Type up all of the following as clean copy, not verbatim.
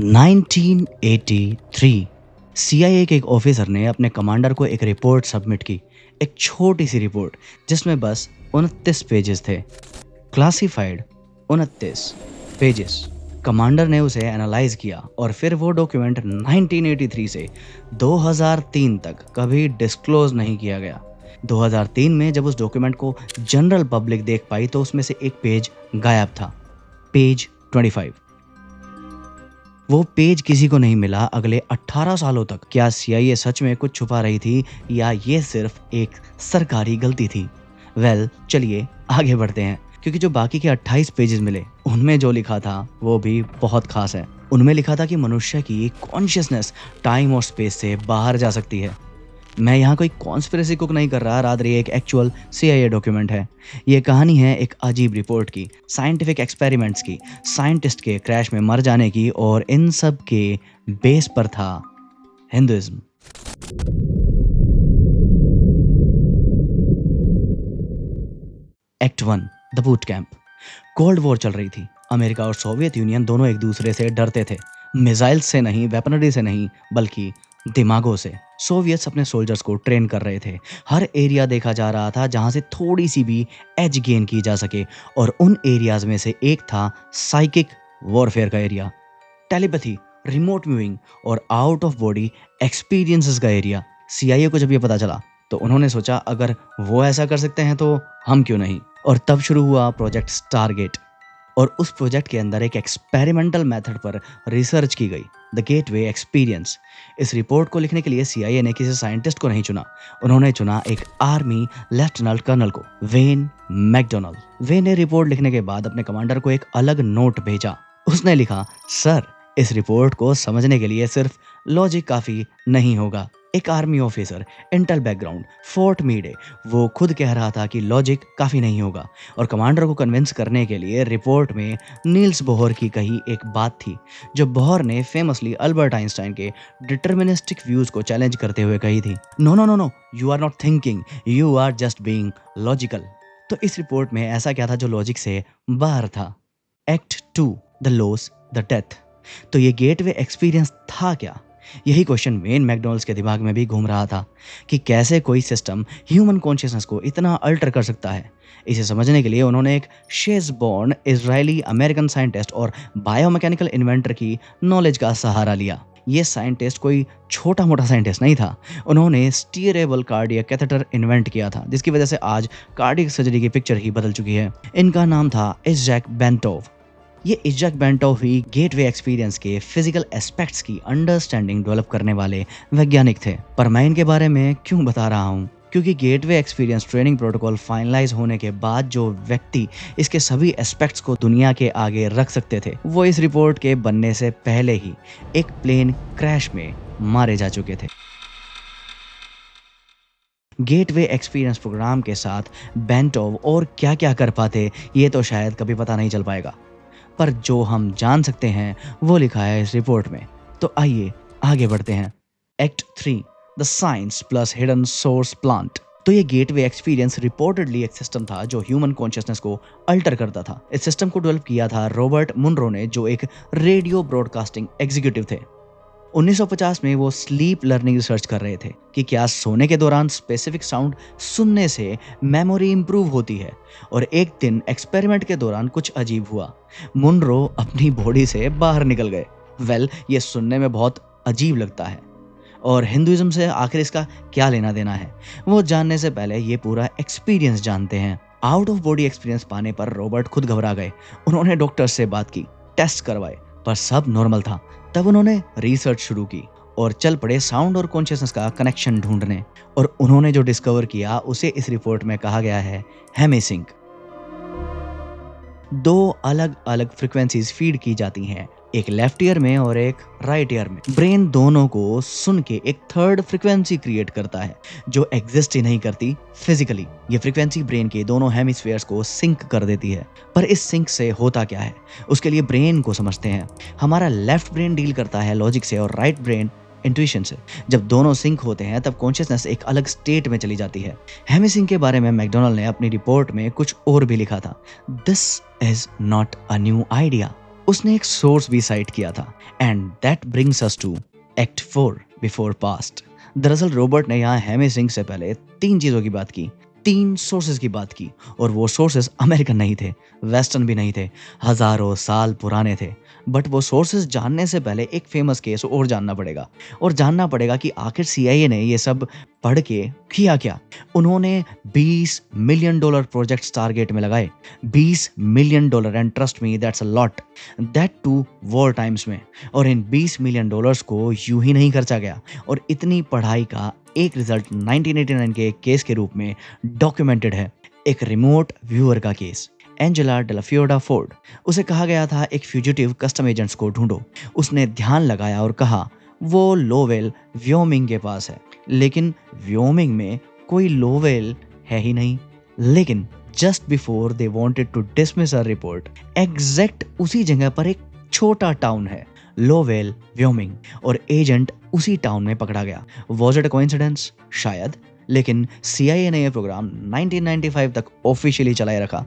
1983 CIA के एक officer ने अपने कमांडर को एक रिपोर्ट सबमिट की। एक छोटी सी रिपोर्ट जिसमें बस 29 पेजेस थे। Classified 29 pages. कमांडर ने उसे एनालाइज किया और फिर वो डॉक्यूमेंट 1983 से 2003 तक कभी डिस्क्लोज नहीं किया गया। 2003 में जब उस डॉक्यूमेंट को जनरल पब्लिक देख पाई तो उसमें से एक पेज गायब था, पेज 25। वो पेज किसी को नहीं मिला अगले 18 सालों तक। क्या सीआईए सच में कुछ छुपा रही थी या ये सिर्फ एक सरकारी गलती थी? चलिए आगे बढ़ते हैं, क्योंकि जो बाकी के 28 पेजेस मिले उनमें जो लिखा था वो भी बहुत खास है। उनमें लिखा था कि मनुष्य की कॉन्शियसनेस टाइम और स्पेस से बाहर जा सकती है। मैं यहाँ कोई कॉन्स्पिरेसी कुक नहीं कर रहा, रादर ये एक एक्चुअल सीआईए डॉक्यूमेंट है। ये कहानी है एक अजीब रिपोर्ट की, साइंटिफिक एक्सपेरिमेंट्स की, साइंटिस्ट के क्रैश में मर जाने की, और इन सब के बेस पर था Hinduism. Act 1, the boot camp. Cold war चल रही थी। अमेरिका और सोवियत यूनियन दोनों एक दूसरे से डरते थे। मिसाइल्स से नहीं, वेपनरी से नहीं, बल्कि दिमागों से। सोवियट्स अपने सोल्जर्स को ट्रेन कर रहे थे। हर एरिया देखा जा रहा था जहां से थोड़ी सी भी एज गेन की जा सके, और उन एरियाज में से एक था साइकिक वॉरफेयर का एरिया, टेलीपैथी, रिमोट मूविंग और आउट ऑफ बॉडी एक्सपीरियंसेस का एरिया। सीआईए को जब ये पता चला तो उन्होंने सोचा अगर वो ऐसा कर सकते हैं तो हम क्यों नहीं। और तब शुरू हुआ प्रोजेक्ट स्टारगेट। और उस प्रोजेक्ट के अंदर एक एक्सपेरिमेंटल मेथड पर रिसर्च की गई, द गेटवे एक्सपीरियंस। इस रिपोर्ट को लिखने के लिए सीआईए ने किसी साइंटिस्ट को नहीं चुना, उन्होंने चुना एक आर्मी लेफ्टिनेंट कर्नल को, वेन मैकडोनल्ड। वेन ने रिपोर्ट लिखने के बाद अपने कमांडर को एक अलग नोट भेजा। उसने लिखा, सर, इस रिपोर्ट को समझने के लिए सिर्फ लॉजिक काफी नहीं होगा। एक army officer, intel background, Fort Meade, वो खुद कह रहा था कि लॉजिक काफी नहीं होगा। और कमांडर को कन्विंस करने के लिए रिपोर्ट में नील्स बोहर की कही एक बात थी, जो बोहर ने फेमसली अल्बर्ट आइंस्टाइन के डिटर्मिनिस्टिक व्यूज को चैलेंज करते हुए कही थी, no no no no, you are not thinking, you are just being logical. तो इस रिपोर्ट में ऐसा क्या था जो लॉजिक से बाहर था? Act 2, the loss, the death. तो ये गेटवे एक्सपीरियंस था क्या? यही क्वेश्चन वेन मैकडोनल्ड्स के दिमाग में भी घूम रहा था कि कैसे कोई सिस्टम ह्यूमन कॉन्शियसनेस को इतना अल्टर कर सकता है। इसे समझने के लिए उन्होंने एक शेज़बॉर्न इजरायली अमेरिकन साइंटिस्ट और बायोमैकेनिकल इन्वेंटर की नॉलेज का सहारा लिया। ये साइंटिस्ट कोई छोटा मोटा साइंटिस्ट नहीं था। उन्होंने स्टीयरेबल कार्डियक कैथेटर इन्वेंट किया था, जिसकी वजह से आज कार्डियक सर्जरी की पिक्चर ही बदल चुकी है। इनका नाम था इज़ैक बेंटोव। ये इज़ैक बेंटोव ही गेटवे एक्सपीरियंस के फिजिकल एस्पेक्ट्स की अंडरस्टैंडिंग डेवलप करने वाले वैज्ञानिक थे। पर मैं इनके बारे में क्यों बता रहा हूँ? क्योंकि gateway experience training protocol finalize होने के बाद जो व्यक्ति इसके सभी एस्पेक्ट्स को दुनिया के आगे रख सकते थे, वो इस रिपोर्ट के बनने से पहले ही एक प्लेन क्रैश में मारे जा चुके थे। गेटवे एक्सपीरियंस प्रोग्राम के साथ बेंटोव और क्या क्या कर पाते ये तो शायद कभी पता नहीं चल पाएगा, पर जो हम जान सकते हैं वो लिखा है इस रिपोर्ट में। तो आइए आगे बढ़ते हैं। Act 3, the science plus hidden source plant. तो ये गेटवे एक्सपीरियंस रिपोर्टेडली एक सिस्टम था जो ह्यूमन कॉन्शियसनेस को अल्टर करता था। इस सिस्टम को डेवलप किया था रॉबर्ट मुनरो ने, जो एक रेडियो ब्रॉडकास्टिंग एग्जीक्यूटिव थे। 1950 में वो स्लीप लर्निंग रिसर्च कर रहे थे कि क्या सोने के दौरान स्पेसिफिक साउंड सुनने से मेमोरी इंप्रूव होती है। और एक दिन एक्सपेरिमेंट के दौरान कुछ अजीब हुआ, मुनरो अपनी बॉडी से बाहर निकल गए। ये सुनने में बहुत अजीब लगता है, और हिंदुइज्म से आखिर इसका क्या लेना देना है, वो जानने से पहले ये पूरा एक्सपीरियंस जानते हैं। आउट ऑफ बॉडी एक्सपीरियंस पाने पर रॉबर्ट खुद घबरा गए। उन्होंने डॉक्टर से बात की, टेस्ट करवाए, पर सब नॉर्मल था। तब उन्होंने रिसर्च शुरू की और चल पड़े साउंड और कॉन्शियसनेस का कनेक्शन ढूंढने। और उन्होंने जो डिस्कवर किया उसे इस रिपोर्ट में कहा गया है हेमिसिंक। दो अलग अलग फ्रीक्वेंसीज फीड की जाती हैं, एक लेफ्ट ईयर में और एक राइट ईयर में। ब्रेन दोनों को सुन के एक थर्ड फ्रीक्वेंसी क्रिएट करता है जो एग्जिस्ट ही नहीं करती फिजिकली। ये फ्रीक्वेंसी ब्रेन के दोनों हेमिस्फीयर्स को सिंक कर देती है। पर इस सिंक से होता क्या है, उसके लिए ब्रेन को समझते हैं। हमारा लेफ्ट ब्रेन डील करता है लॉजिक से और राइट ब्रेन इंट्यूशन से। जब दोनों सिंक होते हैं तब कॉन्शियसनेस एक अलग स्टेट में चली जाती है। हेमिसिंक के बारे में मैकडोनल्ड ने अपनी रिपोर्ट में कुछ और भी लिखा था, this is not a new idea. उसने एक सोर्स भी साइट किया था। And that brings us to act 4 before past. दरअसल रॉबर्ट ने यहाँ हेमी सिंह से पहले 3 चीज़ों की बात की, 3 सोर्सेज की बात की, और वो सोर्सेज अमेरिकन नहीं थे, वेस्टर्न भी नहीं थे, हज़ारों साल पुराने थे। बट वो सोर्सेज जानने से पहले एक फेमस केस और जानना पड़ेगा, और जानना पड़ेगा कि आखिर सीआईए ने ये सब पढ़ के किया क्या। उन्होंने $20 मिलियन प्रोजेक्ट्स टारगेट में लगाए, $20 million, and trust me that's a lot, that too war times में। और इन $20 मिलियन को यूं ही नहीं खर्चा गया, और इतनी पढ़ाई का एक रिजल्ट 1989 के एक केस के रूप में डॉक्यूमेंटेड है, एक रिमोट व्यूअर का केस। एंजेला डेलाफियोडा फोर्ड, उसे कहा गया था एक फ्यूजिटिव कस्टम एजेंट्स को ढूंढो। उसने ध्यान लगाया और कहा वो लोवेल व्योमिंग के पास है, लेकिन व्योमिंग में कोई लोवेल है ही नहीं। लेकिन just before they wanted to dismiss a report, exact उसी जगह पर एक छोटा टाउन है, लोवेल व्योमिंग, और एजेंट उसी टाउन में पकड़ा गया। Was it a coincidence? शायद, लेकिन सीआईए ने यह प्रोग्राम 1995 तक ऑफिशियली चलाए रखा,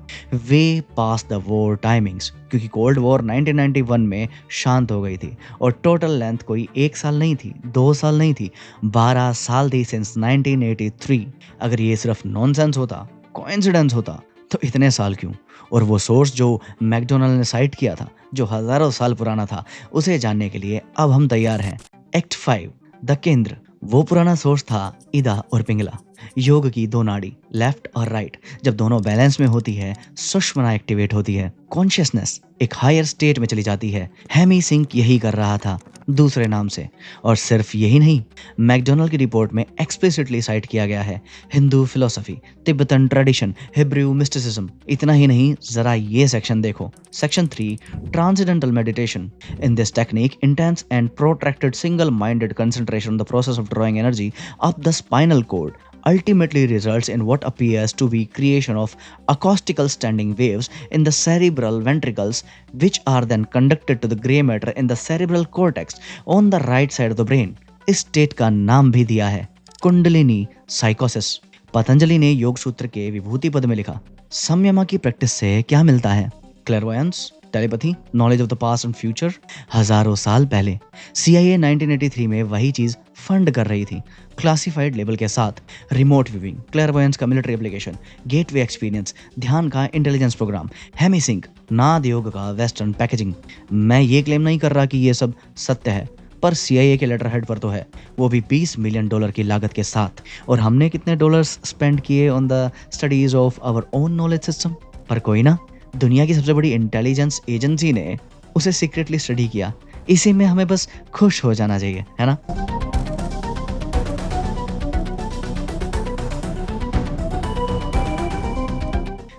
वे पास द वॉर टाइमिंग्स, क्योंकि कोल्ड वॉर 1991 में शांत हो गई थी, और टोटल लेंथ कोई 1 साल नहीं थी, 2 साल नहीं थी, 12 साल थी सिंस 1983। अगर ये सिर्फ नॉनसेंस होता, कोइंसिडेंस होता, तो इतने साल क्यों? और वो सोर्स जो मैकडोनल्ड ने साइट किया था, जो हजारों साल पुराना था, उसे जानने के लिए अब हम तैयार हैं। एक्ट 5, द केंद्र। वो पुराना सोर्स था इदा और पिंगला, योग की 2 नाड़ी, लेफ्ट और राइट। जब दोनों बैलेंस में होती है, सुषमना एक्टिवेट होती है, कॉन्शियसनेस एक हायर स्टेट में चली जाती है। हेमी सिंह यही कर रहा था, दूसरे नाम से। और सिर्फ यही नहीं, मैकडोनल्ड की रिपोर्ट में एक्सप्लिसिटली साइट किया गया है Hindu philosophy, Tibetan tradition, Hebrew mysticism. इतना ही नहीं, जरा ये सेक्शन देखो, section 3, transcendental meditation. In this technique, intense and protracted single-minded concentration on the process of drawing energy up the spinal cord ultimately results in what appears to be creation of acoustical standing waves in the cerebral ventricles, which are then conducted to the gray matter in the cerebral cortex on the right side of the brain. इस state का नाम भी दिया है कुंडलिनी साइकोसिस। पतंजलि ने योग सूत्र के विभूति पद में लिखा, संयमा की प्रैक्टिस से क्या मिलता है? Clairvoyance, telepathy, knowledge of the past and future. हजारों साल पहले सीआईए 1983 में वही चीज फंड कर रही थी, क्लासिफाइड लेबल के साथ। रिमोट व्यूइंग, क्लेरवॉयंस का मिलिट्री एप्लीकेशन, गेटवे एक्सपीरियंस, ध्यान का इंटेलिजेंस प्रोग्राम, हेमी सिंह, नाद योग का वेस्टर्न पैकेजिंग। मैं ये क्लेम नहीं कर रहा कि ये सब सत्य है, पर सीआईए के लेटर हेड पर तो है, वो भी $20 मिलियन की लागत के साथ। और हमने कितने डॉलर्स स्पेंड किए on the studies of our own knowledge system? पर कोई ना, दुनिया की सबसे बड़ी इंटेलिजेंस एजेंसी ने उसे सीक्रेटली स्टडी किया। इसी में हमें बस खुश हो जाना चाहिए, है ना?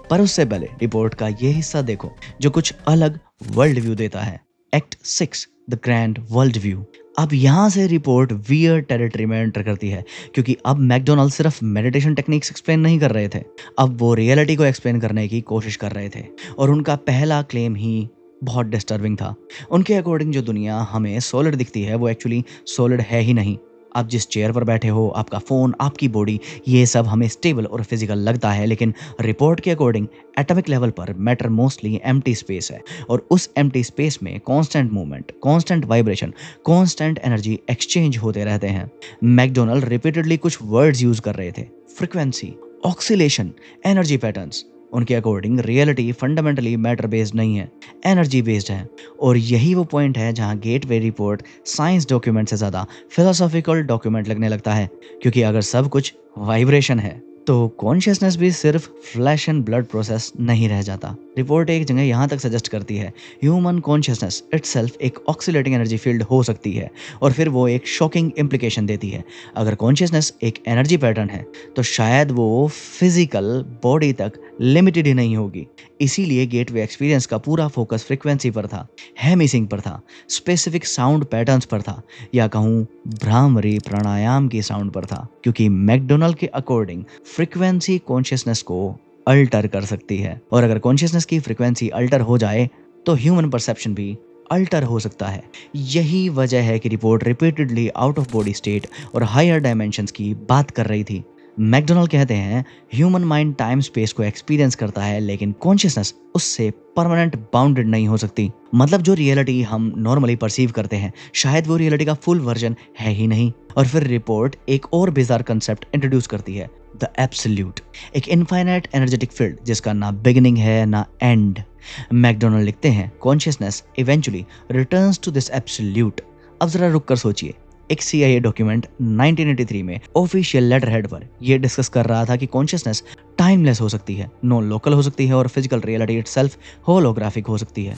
पर उससे पहले रिपोर्ट का ये हिस्सा देखो जो कुछ अलग वर्ल्ड व्यू देता है। Act 6, the grand world view. अब यहाँ से रिपोर्ट वियर टेरिटरी में एंटर करती है, क्योंकि अब मैकडोनल्ड सिर्फ मेडिटेशन टेक्निक्स एक्सप्लेन नहीं कर रहे थे, अब वो रियलिटी को एक्सप्लेन करने की कोशिश कर रहे थे। और उनका पहला क्लेम ही बहुत डिस्टर्बिंग था। उनके अकॉर्डिंग जो दुनिया हमें सॉलिड दिखती है, वो एक्चुअली सॉलिड है ही नहीं। आप जिस चेयर पर बैठे हो, आपका फ़ोन, आपकी बॉडी, ये सब हमें स्टेबल और फिजिकल लगता है, लेकिन रिपोर्ट के अकॉर्डिंग एटॉमिक लेवल पर मैटर मोस्टली एम्प्टी स्पेस है, और उस एम्प्टी स्पेस में constant movement, constant vibration, constant energy exchange होते रहते हैं। मैकडोनल्ड रिपीटेडली कुछ वर्ड्स यूज कर रहे थे, फ्रीक्वेंसी, ऑक्सीलेशन, एनर्जी पैटर्न्स। उनके according reality fundamentally matter based नहीं है, एनर्जी बेस्ड है। और यही वो पॉइंट है जहां गेटवे रिपोर्ट साइंस डॉक्यूमेंट से ज़्यादा फिलोसॉफिकल डॉक्यूमेंट लगने लगता है, क्योंकि अगर सब कुछ वाइब्रेशन है तो कॉन्शियसनेस भी सिर्फ फ्लैश एंड ब्लड प्रोसेस नहीं रह जाता। रिपोर्ट एक जगह यहाँ तक सजेस्ट करती है ह्यूमन कॉन्शियसनेस इटसेल्फ एक ऑक्सीलेटिंग एनर्जी फील्ड हो सकती है, और फिर वो एक शॉकिंग इम्प्लीकेशन देती है। अगर कॉन्शियसनेस एक एनर्जी पैटर्न है तो शायद वो फिजिकल बॉडी तक लिमिटेड ही नहीं होगी। इसीलिए गेटवे एक्सपीरियंस का पूरा फोकस फ्रीक्वेंसी पर था, हेमिसिंग पर था, स्पेसिफिक साउंड पैटर्न्स पर था, या कहूँ भ्रामरी प्राणायाम की साउंड पर था, क्योंकि मैकडोनल्ड के अकॉर्डिंग फ्रीक्वेंसी कॉन्शियसनेस को अल्टर कर सकती है, और अगर कॉन्शियसनेस की फ्रीक्वेंसी अल्टर हो जाए तो ह्यूमन परसेप्शन भी अल्टर हो सकता है। यही वजह है कि report repeatedly out of body state और हायर डायमेंशंस की बात कर रही थी। मैकडोनल्ड कहते हैं ह्यूमन माइंड टाइम स्पेस को एक्सपीरियंस करता है लेकिन कॉन्शियसनेस उससे परमानेंट बाउंडेड नहीं हो सकती। मतलब जो रियलिटी हम नॉर्मली परसीव करते हैं शायद वो रियलिटी का फुल वर्जन है ही नहीं। और फिर रिपोर्ट एक और बिजार कंसेप्ट इंट्रोड्यूस करती है, द एब्सोल्यूट, एक इनफाइनाइट एनर्जेटिक फील्ड जिसका ना बिगिनिंग है ना एंड। मैकडोनल्ड लिखते हैं consciousness eventually returns to this absolute. अब जरा रुक कर सोचिए, एक CIA डॉक्यूमेंट 1983 में ऑफिशियल लेटर हेड पर यह डिस्कस कर रहा था कि कॉन्शियसनेस टाइमलेस हो सकती है, नॉन लोकल हो सकती है और फिजिकल रियलिटी इटसेल्फ होलोग्राफिक हो सकती है।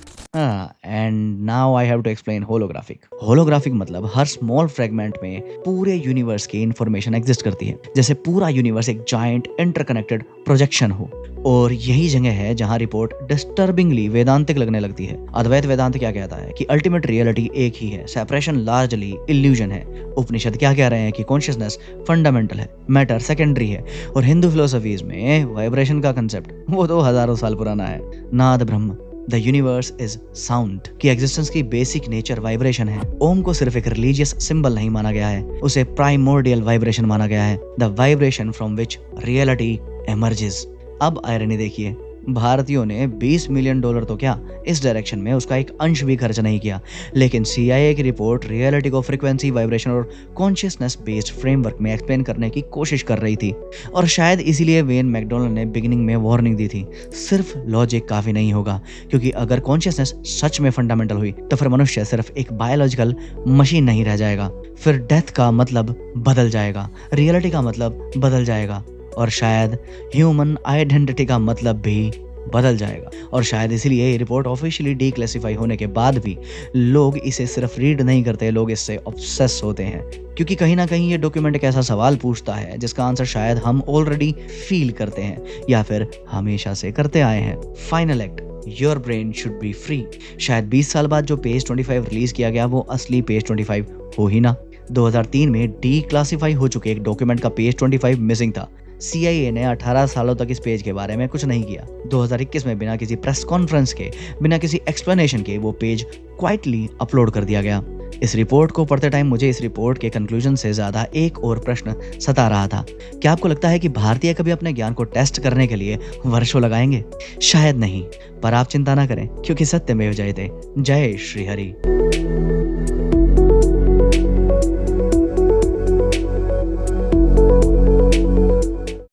And now I have to explain holographic. Holographic मतलब हर स्मॉल फ्रेगमेंट में पूरे यूनिवर्स की इंफॉर्मेशन एग्जिस्ट करती है, जैसे पूरा यूनिवर्स एक जायंट इंटरकनेक्टेड प्रोजेक्शन हो। और यही जगह है जहां रिपोर्ट डिस्टर्बिंगली वेदांतिक लगने लगती है। अद्वैत वेदांत क्या कहता है कि अल्टीमेट रियलिटी एक ही है, सेपरेशन लार्जली इल्यूजन है। उपनिषद क्या कह रहे हैं कि कॉन्शियसनेस फंडामेंटल है, मैटर सेकेंडरी है। और हिंदू फिलोसफीज में वाइब्रेशन का कंसेप्ट वो तो हजारों साल पुराना है। नाद ब्रह्म, द यूनिवर्स इज साउंड की एग्जिस्टेंस की बेसिक नेचर वाइब्रेशन है। ओम को सिर्फ एक रिलीजियस सिंबल नहीं माना गया है, उसे प्राइमोर्डियल वाइब्रेशन माना गया है, the vibration from which reality emerges. अब आयरनी देखिए, भारतीयों ने $20 मिलियन तो क्या इस डायरेक्शन में उसका एक अंश भी खर्च नहीं किया, लेकिन CIA की रिपोर्ट रियलिटी को फ्रीक्वेंसी, वाइब्रेशन और कॉन्शियसनेस बेस्ड फ्रेमवर्क में एक्सप्लेन करने की कोशिश कर रही थी। और शायद इसीलिए वेन मैकडोनल्ड ने बिगिनिंग में वार्निंग दी थी, सिर्फ लॉजिक काफी नहीं होगा, क्योंकि अगर कॉन्शियसनेस सच में फंडामेंटल हुई तो फिर मनुष्य सिर्फ एक बायोलॉजिकल मशीन नहीं रह जाएगा। फिर डेथ का मतलब बदल जाएगा, रियलिटी का मतलब बदल जाएगा और शायद ह्यूमन आइडेंटिटी का मतलब भी बदल जाएगा। और शायद इसीलिए ये रिपोर्ट ऑफिशियली डीक्लासिफाई होने के बाद भी लोग इसे सिर्फ रीड नहीं करते, लोग इससे ऑब्सेस होते हैं, क्योंकि कहीं ना कहीं ये डॉक्यूमेंट एक ऐसा सवाल पूछता है जिसका आंसर शायद हम ऑलरेडी फील करते हैं या फिर हमेशा से करते आए हैं। Final act, your brain should be free. शायद 20 साल बाद जो पेज 25 रिलीज किया गया वो असली पेज 25 हो ही ना। 2003 में डीक्लासिफाई हो चुके एक डॉक्यूमेंट का पेज 25 मिसिंग था। CIA ने 18 सालों तक इस पेज के बारे में कुछ नहीं किया। 2021 में बिना किसी प्रेस कॉन्फ्रेंस के, बिना किसी एक्सप्लेनेशन के वो पेज क्वाइटली अपलोड कर दिया गया। इस रिपोर्ट को पढ़ते टाइम मुझे इस रिपोर्ट के कंक्लूजन से ज्यादा एक और प्रश्न सता रहा था। क्या आपको लगता है कि भारतीय कभी अपने ज्ञान को टेस्ट करने के लिए वर्षों लगाएंगे? शायद नहीं, पर आप चिंता ना करें, क्योंकि सत्यमेव जयते। जय श्री हरि।